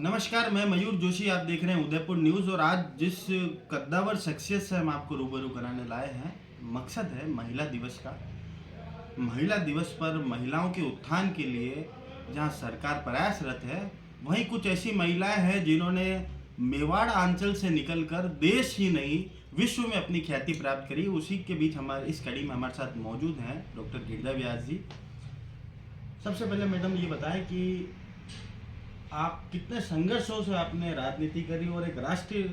नमस्कार, मैं मयूर जोशी। आप देख रहे हैं उदयपुर न्यूज़। और आज जिस कद्दावर शख्सियत से हम आपको रूबरू कराने लाए हैं, मकसद है महिला दिवस का। महिला दिवस पर महिलाओं के उत्थान के लिए जहां सरकार प्रयासरत है, वहीं कुछ ऐसी महिलाएं हैं जिन्होंने मेवाड़ अंचल से निकलकर देश ही नहीं विश्व में अपनी ख्याति प्राप्त करी। उसी के बीच हमारे इस कड़ी में हमारे साथ मौजूद हैं डॉक्टर गिरिजा व्यास जी। सबसे पहले मैडम ये बताएं कि आप कितने संघर्षों से आपने राजनीति करी और एक राष्ट्रीय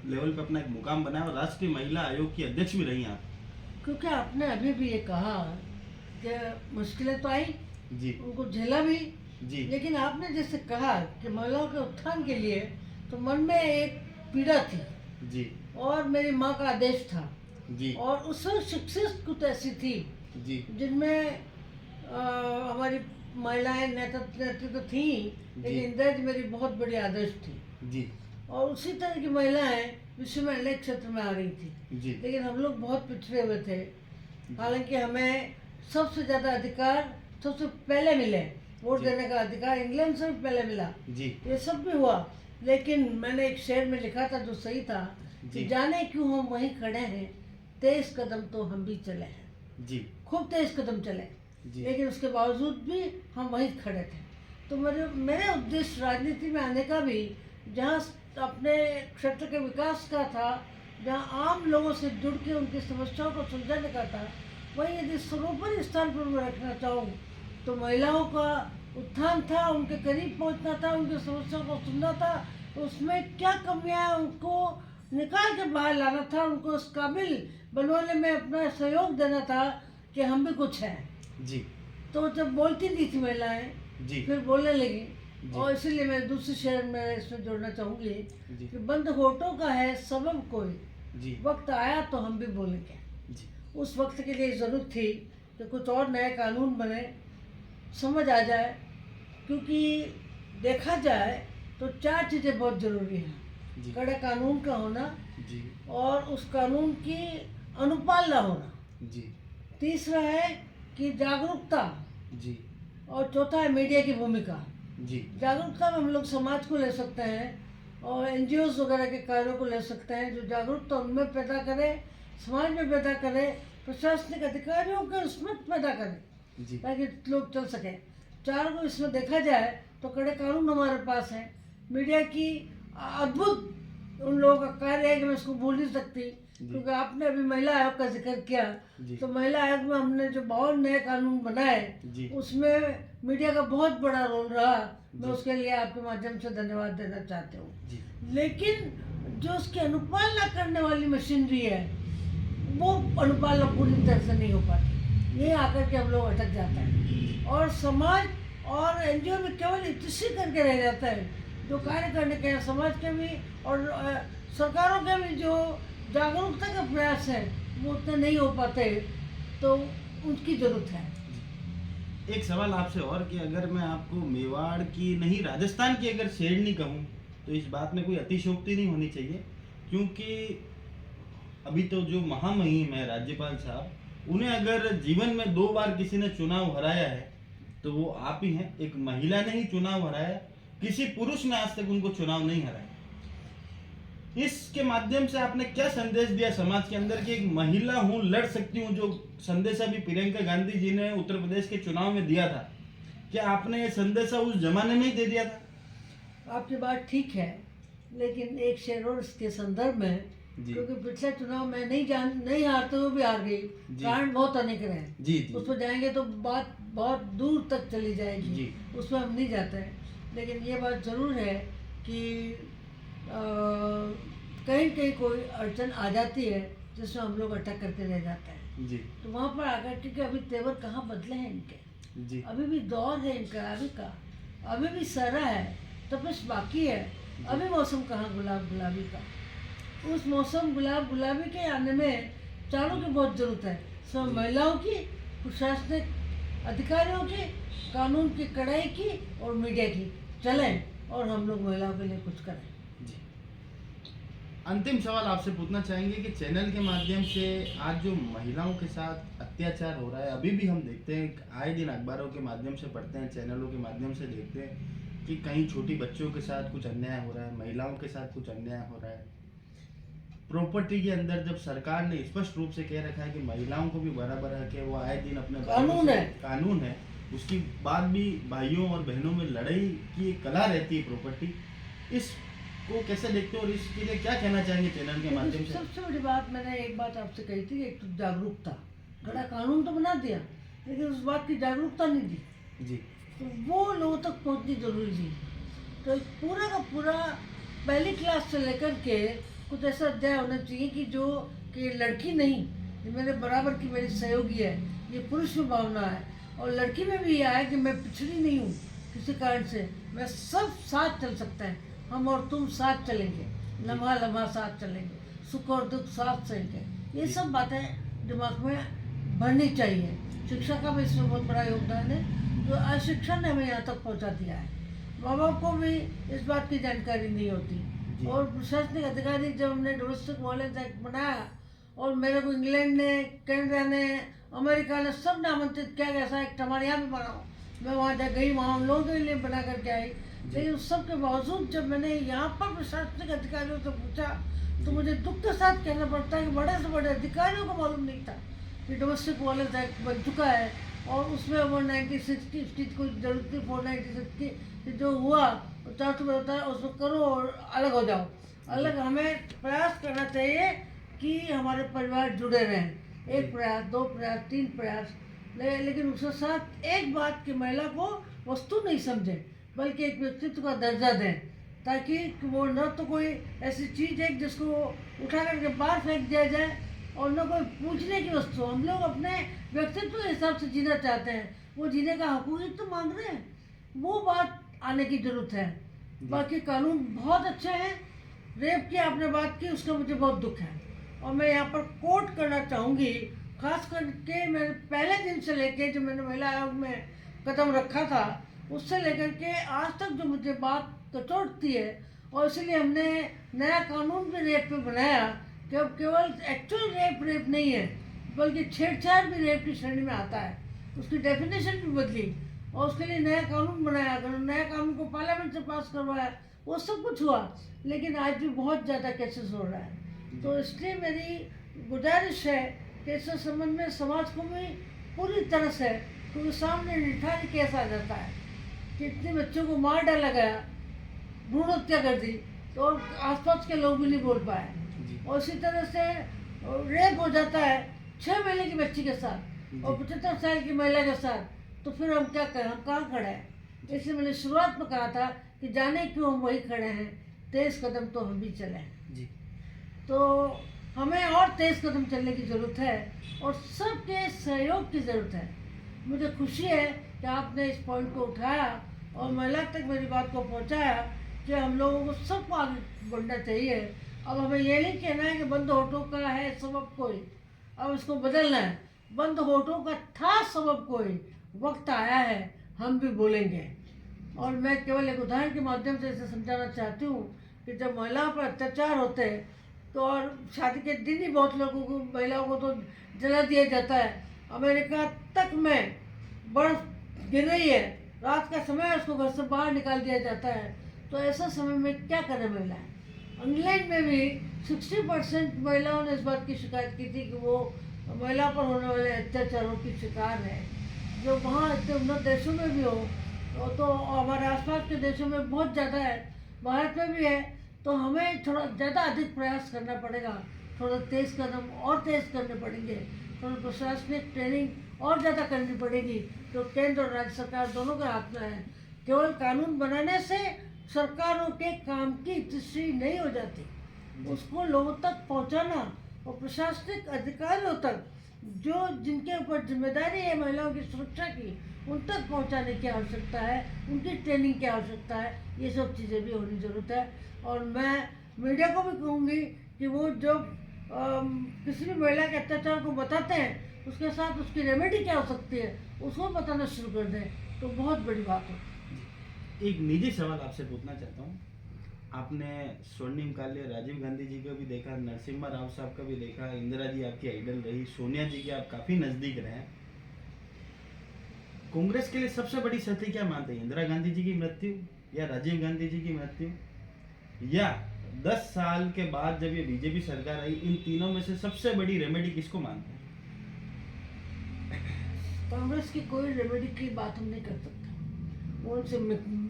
लेवल पे अपना एक मुकाम बनाया और राष्ट्रीय महिला आयोग की अध्यक्ष भी रही आप। क्योंकि आपने अभी भी ये कहा कि मुश्किलें तो आई, जी उनको झेला भी। जी लेकिन आपने जैसे कहा कि महिलाओं के उत्थान के लिए तो मन में एक पीड़ा थी जी और मेरी माँ का आदेश था। जी और उस वक्त शिक्षित कुछ ऐसी थी जी जिनमें हमारी महिलाएं नेतृत्व तो थी, लेकिन इंदिरा जी मेरी बहुत बड़ी आदर्श थी। जी और उसी तरह की महिलाएं विश्व में अनेक क्षेत्र में आ रही थी। जी लेकिन हम लोग बहुत पिछड़े हुए थे। हालांकि हमें सबसे ज़्यादा अधिकार सबसे पहले मिले, वोट देने का अधिकार इंग्लैंड से भी पहले मिला। जी ये सब भी हुआ, लेकिन मैंने एक शेर में लिखा था जो सही था कि जाने क्यों हम वहीं खड़े हैं, 23 कदम तो हम भी चले हैं। जी खूब 23 कदम चले, जी लेकिन उसके बावजूद भी हम वहीं खड़े थे। तो मेरे उद्देश्य राजनीति में आने का भी जहाँ अपने क्षेत्र के विकास का था, जहाँ आम लोगों से जुड़ के उनकी समस्याओं को सुलझाने का था, वहीं यदि सर्वोपरि स्थान पर मैं रखना चाहूँ तो महिलाओं का उत्थान था, उनके करीब पहुँचना था, उनकी समस्याओं को सुनना था, उसमें क्या कमियाँ हैं उनको निकाल के बाहर लाना था, उनको उस काबिल बनवाने में अपना सहयोग देना था कि हम भी कुछ हैं। जी तो जब बोलती नहीं थी महिलाएं, जी फिर बोलने लगी। और इसीलिए मैं दूसरे शहर में इसमें जोड़ना चाहूँगी कि बंद होठों का है सबब कोई, जी वक्त आया तो हम भी बोलेंगे। जी उस वक्त के लिए ज़रूरत थी कि कुछ और नए कानून बने, समझ आ जाए। क्योंकि देखा जाए तो 4 चीज़ें बहुत ज़रूरी हैं। कड़े कानून का होना जी और उस कानून की अनुपालना होना। जी तीसरा है कि जागरूकता, जी और चौथा है मीडिया की भूमिका। जी जागरूकता में हम लोग समाज को ले सकते हैं और एनजीओज वगैरह के कार्यों को ले सकते हैं, जो जागरूकता उनमें पैदा करे, समाज में पैदा करे, प्रशासनिक अधिकारियों के उसमें पैदा करे, जी ताकि लोग चल सकें। चार को इसमें देखा जाए तो कड़े कानून हमारे पास हैं। मीडिया की अद्भुत उन लोगों का कार्य है कि मैं इसको भूल नहीं सकती। क्योंकि आपने अभी महिला आयोग का जिक्र किया, तो महिला आयोग में हमने जो 52 नए कानून बनाए, उसमें मीडिया का बहुत बड़ा रोल रहा। मैं उसके लिए आपके माध्यम से धन्यवाद देना चाहती हूँ। लेकिन जो उसकी अनुपालना करने वाली मशीनरी है, वो अनुपालना पूरी तरह से नहीं हो पाती। ये आकर के हम लोग अटक जाते हैं और समाज और एनजीओ में केवल इतनी करके रह जाता है। जो कार्य करने के समाज के भी और सरकारों के भी जो जागरूकता का प्रयास है, वो उतने नहीं हो पाते, तो उनकी जरूरत है। एक सवाल आपसे और कि अगर मैं आपको मेवाड़ की नहीं राजस्थान की अगर शेरनी कहूँ तो इस बात में कोई अतिशयोक्ति नहीं होनी चाहिए, क्योंकि अभी तो जो महामहिम है राज्यपाल साहब, उन्हें अगर जीवन में 2 बार किसी ने चुनाव हराया है तो वो आप ही हैं। एक महिला ने ही चुनाव हराया, किसी पुरुष ने आज तक उनको चुनाव नहीं हराया। इसके माध्यम से आपने क्या संदेश दिया समाज के अंदर कि एक महिला हूं, लड़ सकती हूं, जो संदेश अभी प्रियंका गांधी जी ने उत्तर प्रदेश के चुनाव में दिया था, क्या आपने ये संदेशा उस जमाने में ही दे दिया था? आपकी बात ठीक है, लेकिन एक शेर और इसके संदर्भ में, क्योंकि पिछले चुनाव में नहीं हारते हुए भी हार गई, कारण बहुत अनेक रहे। उस पर जाएंगे तो बात बहुत दूर तक चली जाएगी, उसमें हम नहीं जाते हैं। लेकिन ये बात जरूर है कि कहीं कहीं कोई अड़चन आ जाती है जिसमें हम लोग अटक करके रह जाते हैं। तो वहाँ पर आकर के अभी तेवर कहाँ बदले हैं इनके, अभी भी दौर है इनका, अभी भी सरा है, तपिश बाकी है। अभी मौसम कहाँ गुलाब गुलाबी का, उस मौसम गुलाब गुलाबी के आने में चारों की बहुत ज़रूरत है। सब महिलाओं की, प्रशासनिक अधिकारियों की, कानून की कड़ाई की और मीडिया की। चलें और हम लोग महिलाओं के लिए कुछ करें। अंतिम सवाल आपसे पूछना चाहेंगे कि चैनल के माध्यम से आज जो महिलाओं के साथ अत्याचार हो रहा है, अभी भी हम देखते हैं, आए दिन अखबारों के माध्यम से पढ़ते हैं, चैनलों के माध्यम से देखते हैं कि कहीं छोटी बच्चियों के साथ कुछ अन्याय हो रहा है, महिलाओं के साथ कुछ अन्याय हो रहा है। प्रॉपर्टी के अंदर जब सरकार ने स्पष्ट रूप से कह रखा है कि महिलाओं को भी बराबर हक है, वो आए दिन अपने कानून है। कानून है, उसकी बाद भी भाइयों और बहनों में लड़ाई की एक कला रहती है प्रॉपर्टी। इसको कैसे देखते हो और इसके लिए क्या कहना चाहेंगे चैनल के माध्यम से? सबसे बड़ी बात मैंने एक बात आपसे कही थी, एक तो जागरूकता। बड़ा कानून तो बना दिया लेकिन उस बात की जागरूकता नहीं दी, जी तो वो लोगों तक पहुंचनी जरूरी थी। तो पूरा का पूरा पहली क्लास से लेकर के कुछ ऐसा अध्याय होना चाहिए कि लड़की नहीं, ये मेरे बराबर की मेरी सहयोगी है, ये पुरुष में भावना है, और लड़की में भी ये है कि मैं पिछड़ी नहीं हूँ किसी कारण से, मैं सब साथ चल सकते हैं, हम और तुम साथ चलेंगे, लम्हा लम्हा साथ चलेंगे, सुख और दुख साथ सहेंगे। ये सब बातें दिमाग में भरनी चाहिए। शिक्षा का भी इसमें बहुत बड़ा योगदान है, जो अशिक्षा ने हमें यहाँ तक पहुँचा दिया है। माँ बाप को भी इस बात की जानकारी नहीं होती, और प्रशासनिक अधिकारी जब हमने डोमेस्टिक वायलेंस एक्ट बनाया और मेरे को इंग्लैंड ने, कनाडा ने, अमेरिका ने सब ने आमंत्रित किया कि ऐसा एक्ट हमारे यहाँ भी बनाओ, मैं वहाँ जा गई, वहाँ उन लोगों के लिए बना करके आई। लेकिन उस सब के बावजूद जब मैंने यहाँ पर प्रशासनिक अधिकारियों से पूछा तो मुझे दुख के साथ कहना पड़ता है कि बड़े से बड़े अधिकारियों को मालूम नहीं था कि डोमेस्टिक वायलेंस एक्ट बन चुका है, और उसमें वो 96 की इसकी कोई जरूरत थी, 496 की जो हुआ चार्ट में होता है उसको करो और अलग हो जाओ। अलग हमें प्रयास करना चाहिए कि हमारे परिवार जुड़े रहें, एक प्रयास, दो प्रयास, तीन प्रयास, लेकिन उसके साथ एक बात कि महिला को वस्तु नहीं समझे बल्कि एक व्यक्तित्व का दर्जा दें, ताकि वो न तो कोई ऐसी चीज़ है जिसको उठा करके बाहर फेंक दिया जाए, और न कोई पूछने की वस्तु। हम लोग अपने व्यक्तित्व के हिसाब से जीना चाहते हैं, वो जीने का हकूक ही तो मांग रहे हैं, वो बात आने की जरूरत है। बाकी कानून बहुत अच्छे हैं। रेप की आपने बात की, उसका मुझे बहुत दुख है, और मैं यहाँ पर कोट करना चाहूँगी, खास करके मैंने पहले दिन से लेके जब मैंने महिला आयोग में कदम रखा था उससे लेकर के आज तक जो मुझे बात कचोटती है, और इसलिए हमने नया कानून भी रेप पे बनाया कि अब केवल एक्चुअल रेप नहीं है बल्कि छेड़छाड़ भी रेप की श्रेणी में आता है, उसकी डेफिनेशन भी बदली, और उसके लिए नया कानून बनाया, अगर नया कानून को पार्लियामेंट से पास करवाया, वो सब कुछ हुआ, लेकिन आज भी बहुत ज़्यादा केसेस हो रहा है। तो इसलिए मेरी गुजारिश है कि इस संबंध में समाज को भी पूरी तरह से, क्योंकि सामने निठारी केस आ जाता है कि इतने बच्चों को मार डाला गया, भ्रूण हत्या कर दी, तो आसपास के लोग भी नहीं बोल पाए, और इसी तरह से रेप हो जाता है 6 महीने की बच्ची के साथ और 75 साल की महिला के साथ, तो फिर हम क्या करें, हम कहाँ खड़े हैं? इसलिए मैंने शुरुआत में कहा था कि जाने क्यों हम वही खड़े हैं, 23 कदम तो हम भी चले जी। तो हमें और 23 कदम चलने की ज़रूरत है, और सबके सहयोग की ज़रूरत है। मुझे खुशी है कि आपने इस पॉइंट को उठाया और महिला तक मेरी बात को पहुंचाया कि हम लोगों को सबको आगे बढ़ना चाहिए। अब हमें ये नहीं कहना है कि बंद होठों का है सबब कोई, अब इसको बदलना है, बंद होठों का था सबब कोई, वक्त आया है हम भी बोलेंगे। और मैं केवल एक उदाहरण के माध्यम से इसे समझाना चाहती हूँ कि जब महिलाओं पर अत्याचार होते हैं तो, और शादी के दिन ही बहुत लोगों को, महिलाओं को तो जला दिया जाता है। अमेरिका तक में बर्फ गिर रही है, रात का समय उसको घर से बाहर निकाल दिया जाता है, तो ऐसा समय में क्या करें महिलाएं? इंग्लैंड में भी 60% महिलाओं ने इस बात की शिकायत की थी कि वो महिला पर होने वाले अत्याचारों की शिकार है। जो वहाँ इतने उन्नत देशों में भी हो, तो हमारे आसपास के देशों में बहुत ज़्यादा है, भारत में भी है, तो हमें थोड़ा ज़्यादा अधिक प्रयास करना पड़ेगा, थोड़ा तेज़ कदम और तेज़ करने पड़ेंगे, थोड़ा प्रशासनिक ट्रेनिंग और ज़्यादा करनी पड़ेगी, तो केंद्र और राज्य सरकार दोनों के हाथ में है। केवल कानून बनाने से सरकारों के काम की तीसरी नहीं हो जाती, उसको लोगों तक पहुंचाना और प्रशासनिक अधिकारियों तक, जो जिनके ऊपर जिम्मेदारी है महिलाओं की सुरक्षा की, उन तक पहुंचाने की आवश्यकता है, उनकी ट्रेनिंग की आवश्यकता है, ये सब चीज़ें भी होनी ज़रूरत है। और मैं मीडिया को भी कहूँगी कि वो जो किसी भी महिला के अत्याचार को बताते हैं, उसके साथ उसकी रेमेडी क्या हो सकती है उसको बताना शुरू कर दें, तो बहुत बड़ी बात हो। एक निजी सवाल आपसे पूछना चाहता हूँ, आपने स्वर्णिम काल्य राजीव गांधी जी का भी देखा, नरसिम्हा राव साहब का भी देखा, इंदिरा जी आपकी आइडल रही, सोनिया जी के आप काफ़ी नज़दीक रहे। कांग्रेस के लिए सबसे बड़ी क्षति क्या मानते हैं, इंदिरा गांधी जी की मृत्यु या राजीव गांधी जी की मृत्यु या 10 साल के बाद जब ये बीजेपी सरकार आई, इन तीनों में से सबसे बड़ी रेमेडी किसको मानते हैं? कांग्रेस की कोई रेमेडी की बात हम नहीं कर सकते। वो उनसे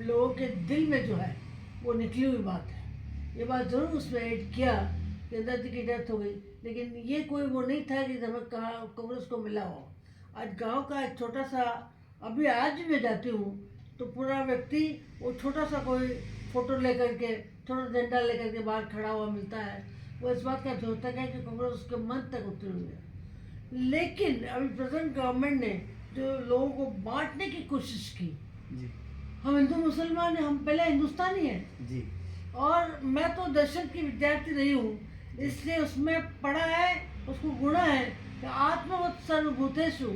लोगों के दिल में जो है वो निकली हुई बात है। ये बात जरूर उसमें ऐड किया कि अंदर की डेथ हो गई, लेकिन ये कोई वो नहीं था कि हमें कांग्रेस को मिला हो। आज गांव का एक छोटा सा, अभी आज भी मैं जाती हूँ तो पूरा व्यक्ति वो छोटा सा कोई फोटो लेकर के, छोटा झंडा लेकर के बाहर खड़ा हुआ मिलता है। वो इस बात का द्योतक है कि कांग्रेस उसके मन तक उतरी हुई है। लेकिन अभी प्रेजेंट गवर्नमेंट ने जो लोगों को बांटने की कोशिश की, जी हम हिंदू मुसलमान हैं, हम पहले हिंदुस्तानी हैं। जी और मैं तो दर्शन की विद्यार्थी रही हूँ, इसलिए उसमें पढ़ा है, उसको गुणा है कि आत्मवत् सर्वभूतेषु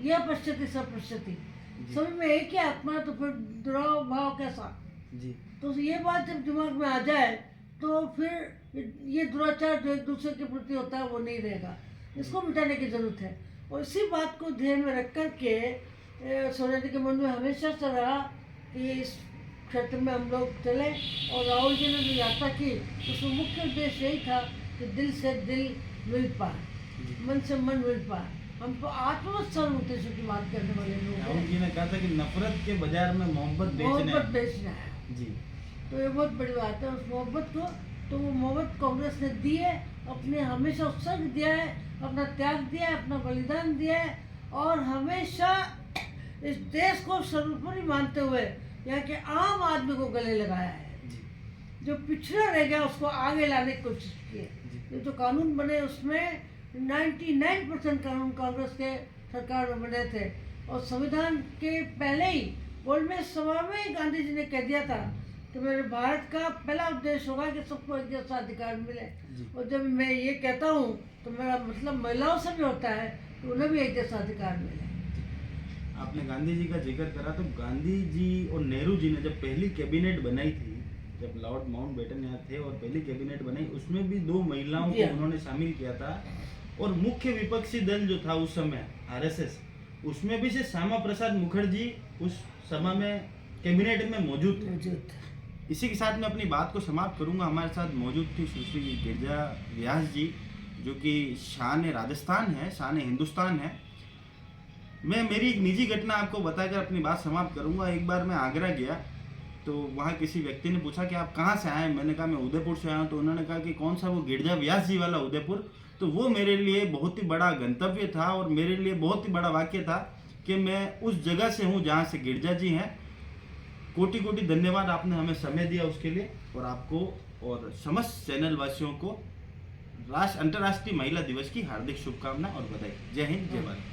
यह पश्यति स पश्यति। सभी में एक ही आत्मा है, तो फिर दुराव भाव कैसा? जी तो ये बात जब दिमाग में आ जाए तो फिर ये दुराचार जो एक दूसरे के प्रति होता है वो नहीं रहेगा। इसको मिटाने की जरूरत है। और इसी बात को ध्यान में रख कर के सोनिया जी के मन में हमेशा से रहा कि इस क्षेत्र में हम लोग चले। और राहुल जी ने जो यात्रा की उसमें मुख्य उद्देश्य यही था कि दिल से दिल मिल पाए, मन से मन मिल पाए। हम तो आत्मवत् सर्वभूतेषु की बात करने वाले लोग राहुल हैं। जी ने कहा था कि नफरत के बाजार में मोहब्बत बेचना मोहब्बत है। बेचना है, जी तो ये बहुत बड़ी बात है। उस मोहब्बत को, तो वो मोहब्बत कांग्रेस ने दी है, अपने हमेशा उत्सर्ग दिया है, अपना त्याग दिया है, अपना बलिदान दिया है। और हमेशा इस देश को सर्वोपरि मानते हुए यहाँ के आम आदमी को गले लगाया है। जी जो पिछड़ा रह गया उसको आगे लाने की कोशिश की है। ये जो कानून बने उसमें 99% कानून कांग्रेस के सरकार में बने थे। और संविधान के पहले ही गोलमेज सभा में गांधी जी ने कह दिया था कि मेरे भारत का पहला उद्देश्य होगा कि सबको एक जैसा अधिकार मिले। जी। और जब मैं ये कहता हूँ तो मेरा मतलब महिलाओं से भी होता है कि उन्हें भी एक जैसा अधिकार मिले। आपने गांधी जी का जिक्र करा, तो गांधी जी और नेहरू जी ने जब पहली कैबिनेट बनाई थी, जब लॉर्ड माउंटबेटन यहाँ थे और पहली कैबिनेट बनाई, उसमें भी 2 महिलाओं जी। को उन्होंने शामिल किया था। और मुख्य विपक्षी दल जो था उस समय आरएसएस, उसमें भी से श्यामा प्रसाद मुखर्जी उस सभा में कैबिनेट में मौजूद थे। मौजूद। इसी के साथ मैं अपनी बात को समाप्त करूंगा। हमारे साथ मौजूद थी सुश्री गिरिजा व्यास जी, जो कि शान राजस्थान है, शान हिंदुस्तान है। मैं मेरी एक निजी घटना आपको बताकर अपनी बात समाप्त करूंगा। एक बार मैं आगरा गया तो वहाँ किसी व्यक्ति ने पूछा कि आप कहाँ से आए? मैंने कहा मैं उदयपुर से आया हूँ। तो उन्होंने कहा कि कौन सा? वो गिरिजा व्यास जी वाला उदयपुर। तो वो मेरे लिए बहुत ही बड़ा गंतव्य था और मेरे लिए बहुत ही बड़ा वाक्य था कि मैं उस जगह से हूँ जहाँ से गिरिजा जी हैं। कोटि कोटि धन्यवाद, आपने हमें समय दिया उसके लिए। और आपको और समस्त चैनल वासियों को अंतर्राष्ट्रीय महिला दिवस की हार्दिक शुभकामनाएं और बधाई। जय हिंद, जय भारत।